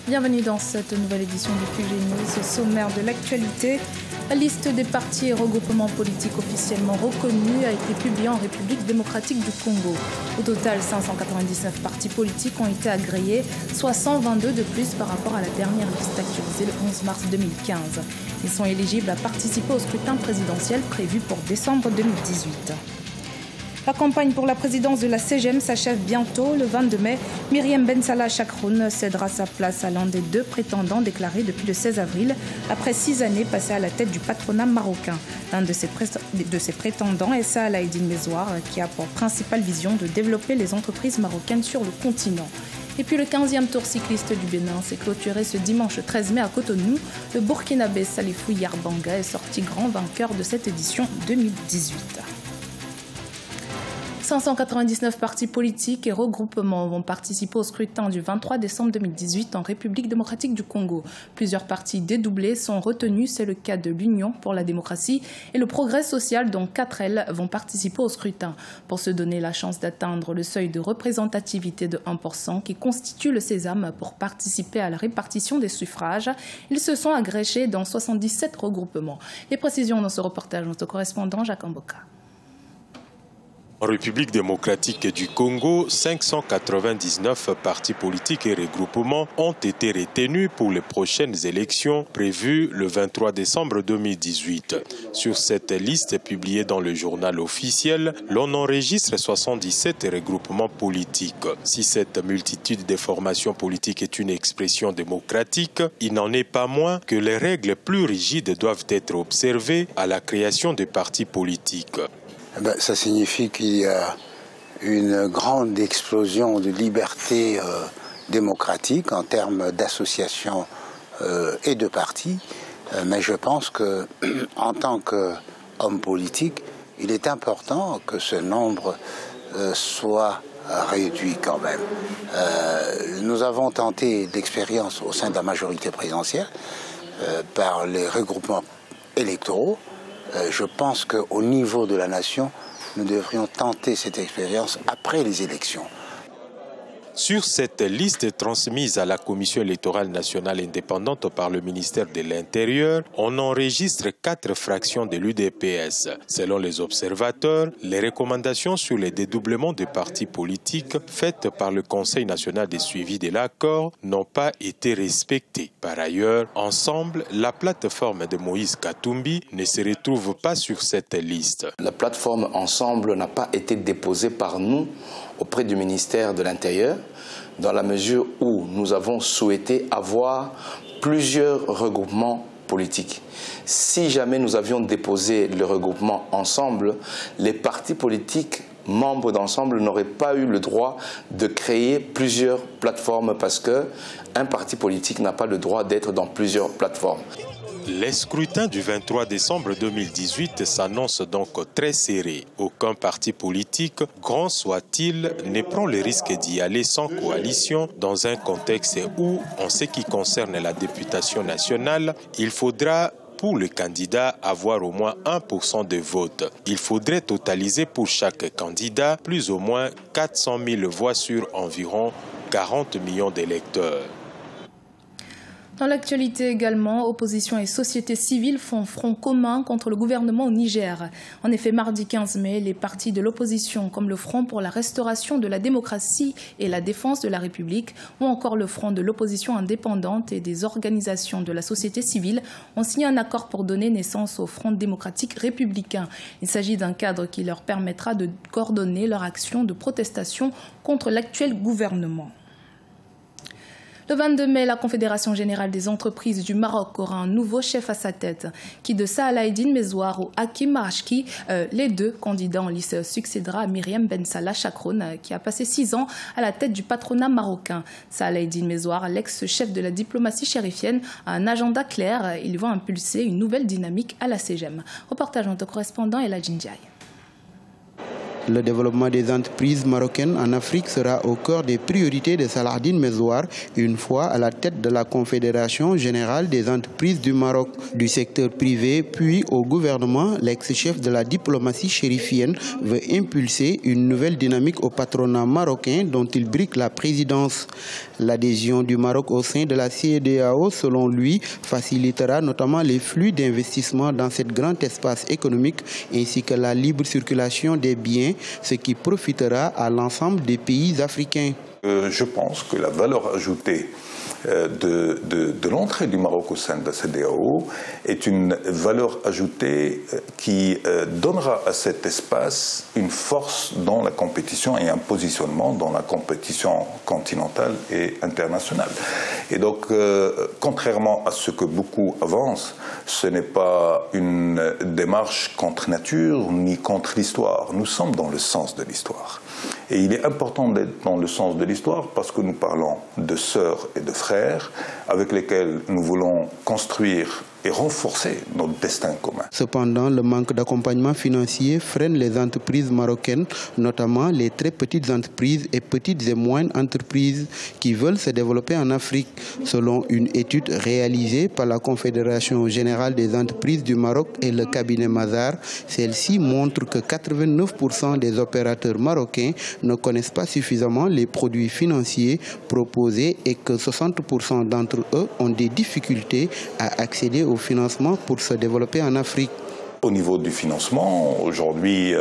Bienvenue dans cette nouvelle édition du QG News. Au sommaire de l'actualité, la liste des partis et regroupements politiques officiellement reconnus a été publiée en République démocratique du Congo. Au total, 599 partis politiques ont été agréés, soit 122 de plus par rapport à la dernière liste actualisée le 11 mars 2015. Ils sont éligibles à participer au scrutin présidentiel prévu pour décembre 2018. La campagne pour la présidence de la CGM s'achève bientôt. Le 22 mai, Myriam Ben Salah Chakroun cédera sa place à l'un des deux prétendants déclarés depuis le 16 avril, après 6 années passées à la tête du patronat marocain. L'un de ses prétendants est Salah Eddine Mezouar, qui a pour principale vision de développer les entreprises marocaines sur le continent. Et puis le 15e tour cycliste du Bénin s'est clôturé ce dimanche 13 mai à Cotonou. Le Burkinabé Salifou Yarbanga est sorti grand vainqueur de cette édition 2018. 599 partis politiques et regroupements vont participer au scrutin du 23 décembre 2018 en République démocratique du Congo. Plusieurs partis dédoublés sont retenus, c'est le cas de l'Union pour la démocratie et le Progrès social, dont 4 ailes vont participer au scrutin. Pour se donner la chance d'atteindre le seuil de représentativité de 1% qui constitue le sésame pour participer à la répartition des suffrages, ils se sont agrégés dans 77 regroupements. Les précisions dans ce reportage de notre correspondant Jacques Amboka. En République démocratique du Congo, 599 partis politiques et regroupements ont été retenus pour les prochaines élections prévues le 23 décembre 2018. Sur cette liste publiée dans le journal officiel, l'on enregistre 77 regroupements politiques. Si cette multitude de formations politiques est une expression démocratique, il n'en est pas moins que les règles plus rigides doivent être observées à la création des partis politiques. Ça signifie qu'il y a une grande explosion de liberté démocratique en termes d'associations et de partis. Mais je pense qu'en tant qu'homme politique, il est important que ce nombre soit réduit quand même. Nous avons tenté l'expérience au sein de la majorité présidentielle par les regroupements électoraux. Je pense qu'au niveau de la nation, nous devrions tenter cette expérience après les élections. Sur cette liste transmise à la Commission électorale nationale indépendante par le ministère de l'Intérieur, on enregistre 4 fractions de l'UDPS. Selon les observateurs, les recommandations sur les dédoublements de partis politiques faites par le Conseil national de suivi de l'accord n'ont pas été respectées. Par ailleurs, ensemble, la plateforme de Moïse Katumbi ne se retrouve pas sur cette liste. La plateforme Ensemble n'a pas été déposée par nous auprès du ministère de l'Intérieur, dans la mesure où nous avons souhaité avoir plusieurs regroupements politiques. Si jamais nous avions déposé le regroupement Ensemble, les partis politiques membres d'Ensemble n'auraient pas eu le droit de créer plusieurs plateformes parce qu'un parti politique n'a pas le droit d'être dans plusieurs plateformes. Les scrutins du 23 décembre 2018 s'annoncent donc très serrés. Aucun parti politique, grand soit-il, ne prend le risque d'y aller sans coalition dans un contexte où, en ce qui concerne la députation nationale, il faudra pour le candidat avoir au moins 1% de vote. Il faudrait totaliser pour chaque candidat plus ou moins 400 000 voix sur environ 40 millions d'électeurs. Dans l'actualité également, opposition et société civile font front commun contre le gouvernement au Niger. En effet, mardi 15 mai, les partis de l'opposition comme le Front pour la restauration de la démocratie et la défense de la République ou encore le Front de l'opposition indépendante et des organisations de la société civile ont signé un accord pour donner naissance au Front démocratique républicain. Il s'agit d'un cadre qui leur permettra de coordonner leur action de protestation contre l'actuel gouvernement. Le 22 mai, la Confédération générale des entreprises du Maroc aura un nouveau chef à sa tête, qui de Salah Eddine Mezouar ou Hakim Marachki, les deux candidats en lice, succédera à Myriam Ben Salah Chakroun, qui a passé 6 ans à la tête du patronat marocain. Salah Eddine Mezouar, l'ex-chef de la diplomatie chérifienne, a un agenda clair. Il va impulser une nouvelle dynamique à la CGM. Reportage de notre correspondant Ella Jinjai. Le développement des entreprises marocaines en Afrique sera au cœur des priorités de Saladine Mezouar, une fois à la tête de la Confédération générale des entreprises du Maroc. Du secteur privé puis au gouvernement, l'ex-chef de la diplomatie chérifienne veut impulser une nouvelle dynamique au patronat marocain dont il brigue la présidence. L'adhésion du Maroc au sein de la CEDEAO, selon lui, facilitera notamment les flux d'investissement dans cet grand espace économique ainsi que la libre circulation des biens, ce qui profitera à l'ensemble des pays africains. Je pense que la valeur ajoutée de l'entrée du Maroc au sein de la CEDEAO est une valeur ajoutée qui donnera à cet espace une force dans la compétition et un positionnement dans la compétition continentale et internationale. Et donc, contrairement à ce que beaucoup avancent, ce n'est pas une démarche contre nature ni contre l'histoire. Nous sommes dans le sens de l'histoire. Et il est important d'être dans le sens de l'histoire parce que nous parlons de sœurs et de frères avec lesquels nous voulons construire et renforcer notre destin commun. Cependant, le manque d'accompagnement financier freine les entreprises marocaines, notamment les très petites entreprises et petites et moyennes entreprises qui veulent se développer en Afrique. Selon une étude réalisée par la Confédération générale des entreprises du Maroc et le cabinet Mazars, celle-ci montre que 89% des opérateurs marocains ne connaissent pas suffisamment les produits financiers proposés et que 60% d'entre eux ont des difficultés à accéder au financement pour se développer en Afrique. Au niveau du financement, aujourd'hui,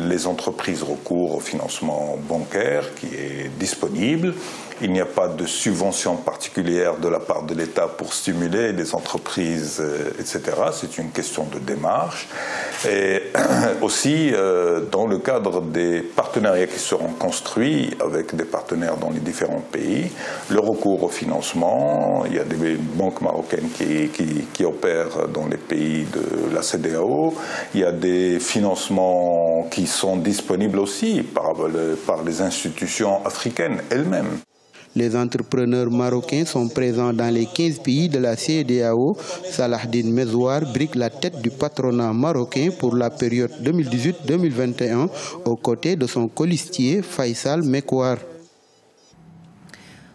les entreprises recourent au financement bancaire qui est disponible. Il n'y a pas de subvention particulière de la part de l'État pour stimuler les entreprises, etc. C'est une question de démarche. Et aussi, dans le cadre des partenariats qui seront construits avec des partenaires dans les différents pays, le recours au financement, il y a des banques marocaines qui opèrent dans les pays de la CEDEAO, il y a des financements qui sont disponibles aussi par les institutions africaines elles-mêmes. Les entrepreneurs marocains sont présents dans les 15 pays de la CEDEAO. Saladine Mezouar brigue la tête du patronat marocain pour la période 2018-2021 aux côtés de son colistier Faisal Mekwar.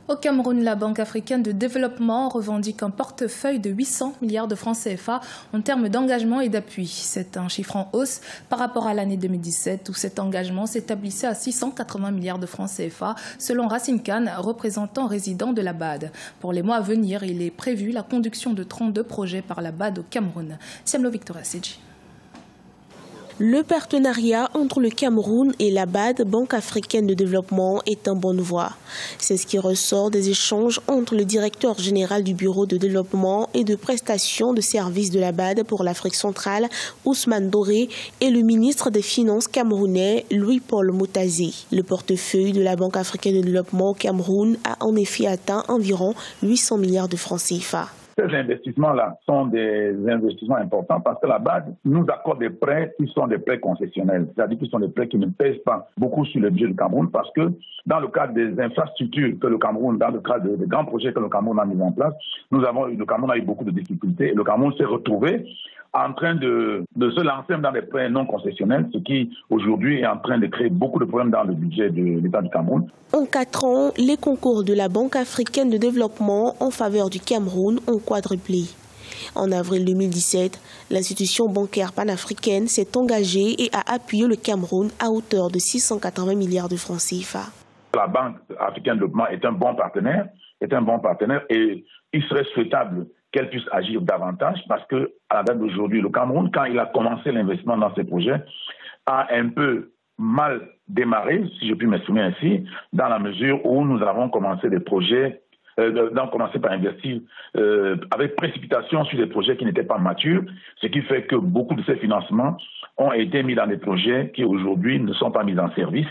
Au Cameroun, la Banque africaine de développement revendique un portefeuille de 800 milliards de francs CFA en termes d'engagement et d'appui. C'est un chiffre en hausse par rapport à l'année 2017 où cet engagement s'établissait à 680 milliards de francs CFA selon Racine Khan, représentant résident de la BAD. Pour les mois à venir, il est prévu la conduction de 32 projets par la BAD au Cameroun. Siamlo Victoria Sedji. Le partenariat entre le Cameroun et la BAD, Banque africaine de développement, est en bonne voie. C'est ce qui ressort des échanges entre le directeur général du Bureau de développement et de prestation de services de la BAD pour l'Afrique centrale, Ousmane Doré, et le ministre des Finances camerounais, Louis-Paul Moutazé. Le portefeuille de la Banque africaine de développement au Cameroun a en effet atteint environ 800 milliards de francs CFA. Ces investissements-là sont des investissements importants parce que la BAD nous accorde des prêts qui sont des prêts concessionnels, c'est-à-dire qui sont des prêts qui ne pèsent pas beaucoup sur le budget du Cameroun parce que dans le cadre des infrastructures que le Cameroun, dans le cadre des grands projets que le Cameroun a mis en place, le Cameroun a eu beaucoup de difficultés et le Cameroun s'est retrouvé en train de se lancer dans des prêts non concessionnels, ce qui aujourd'hui est en train de créer beaucoup de problèmes dans le budget de l'État du Cameroun. En 4 ans, les concours de la Banque africaine de développement en faveur du Cameroun ont quadruplé. En avril 2017, l'institution bancaire panafricaine s'est engagée et a appuyé le Cameroun à hauteur de 680 milliards de francs CFA. La Banque africaine de développement est un bon partenaire et il serait souhaitable qu'elle puisse agir davantage parce que à la date d'aujourd'hui, le Cameroun, quand il a commencé l'investissement dans ces projets, a un peu mal démarré, si je puis m'exprimer ainsi, dans la mesure où nous avons commencé des projets, commencé par investir avec précipitation sur des projets qui n'étaient pas matures, ce qui fait que beaucoup de ces financements ont été mis dans des projets qui aujourd'hui ne sont pas mis en service.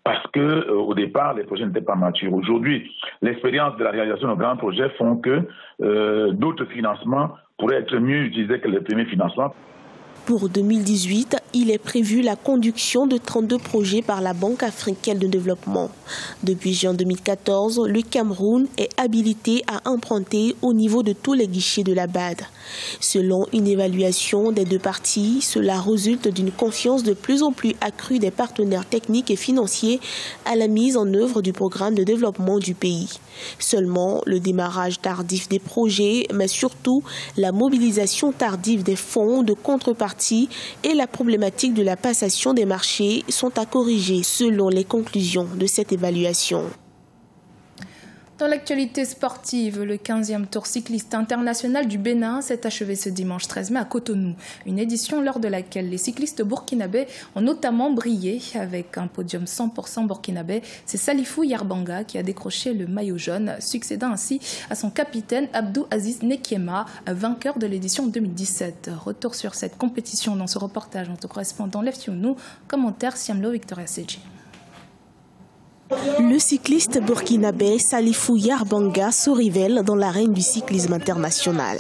Parce que au départ, les projets n'étaient pas matures. Aujourd'hui, l'expérience de la réalisation de grands projets font que d'autres financements pourraient être mieux utilisés que les premiers financements. Pour 2018, il est prévu la conduction de 32 projets par la Banque africaine de développement. Depuis juin 2014, le Cameroun est habilité à emprunter au niveau de tous les guichets de la BAD. Selon une évaluation des deux parties, cela résulte d'une confiance de plus en plus accrue des partenaires techniques et financiers à la mise en œuvre du programme de développement du pays. Seulement, le démarrage tardif des projets, mais surtout la mobilisation tardive des fonds de contrepartie et la problématique de la passation des marchés sont à corriger selon les conclusions de cette évaluation. Dans l'actualité sportive, le 15e tour cycliste international du Bénin s'est achevé ce dimanche 13 mai à Cotonou. Une édition lors de laquelle les cyclistes burkinabés ont notamment brillé avec un podium 100% burkinabé. C'est Salifou Yarbanga qui a décroché le maillot jaune, succédant ainsi à son capitaine Abdou Aziz Nekiema, vainqueur de l'édition 2017. Retour sur cette compétition dans ce reportage notre correspondant Lev Younou, commentaire Siamlo Victoria Seji. Le cycliste burkinabé Salifou Yarbanga se révèle dans l'arène du cyclisme international.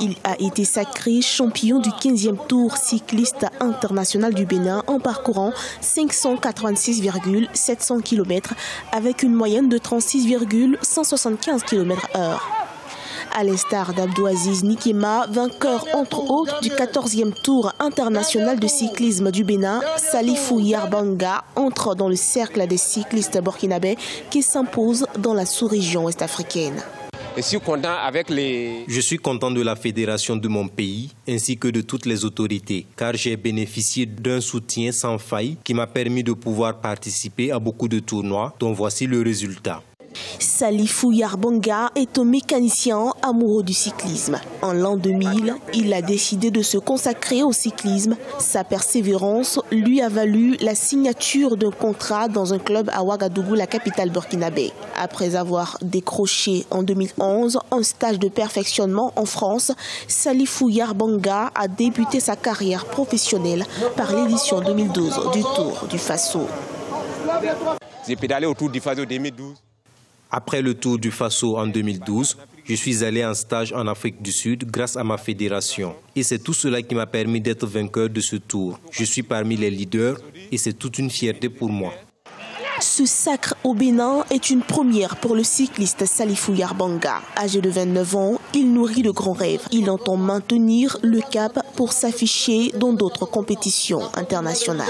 Il a été sacré champion du 15e tour cycliste international du Bénin en parcourant 586,700 km avec une moyenne de 36,175 km/h. À l'instar d'Abdou Aziz Nekiema, vainqueur entre autres du 14e tour international de cyclisme du Bénin, Salifou Yarbanga entre dans le cercle des cyclistes burkinabés qui s'imposent dans la sous-région ouest-africaine. Je suis content de la fédération de mon pays ainsi que de toutes les autorités car j'ai bénéficié d'un soutien sans faille qui m'a permis de pouvoir participer à beaucoup de tournois dont voici le résultat. Salifou Yarbanga est un mécanicien amoureux du cyclisme. En l'an 2000, il a décidé de se consacrer au cyclisme. Sa persévérance lui a valu la signature d'un contrat dans un club à Ouagadougou, la capitale burkinabé. Après avoir décroché en 2011 un stage de perfectionnement en France, Salifou Yarbanga a débuté sa carrière professionnelle par l'édition 2012 du Tour du Faso. J'ai pédalé au Tour du Faso 2012. Après le Tour du Faso en 2012, je suis allé en stage en Afrique du Sud grâce à ma fédération. Et c'est tout cela qui m'a permis d'être vainqueur de ce tour. Je suis parmi les leaders et c'est toute une fierté pour moi. Ce sacre au Bénin est une première pour le cycliste Salifou Yarbanga. Âgé de 29 ans, il nourrit de grands rêves. Il entend maintenir le cap pour s'afficher dans d'autres compétitions internationales.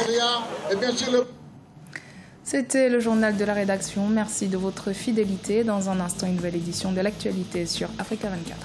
C'était le journal de la rédaction. Merci de votre fidélité. Dans un instant, une nouvelle édition de l'actualité sur Africa 24.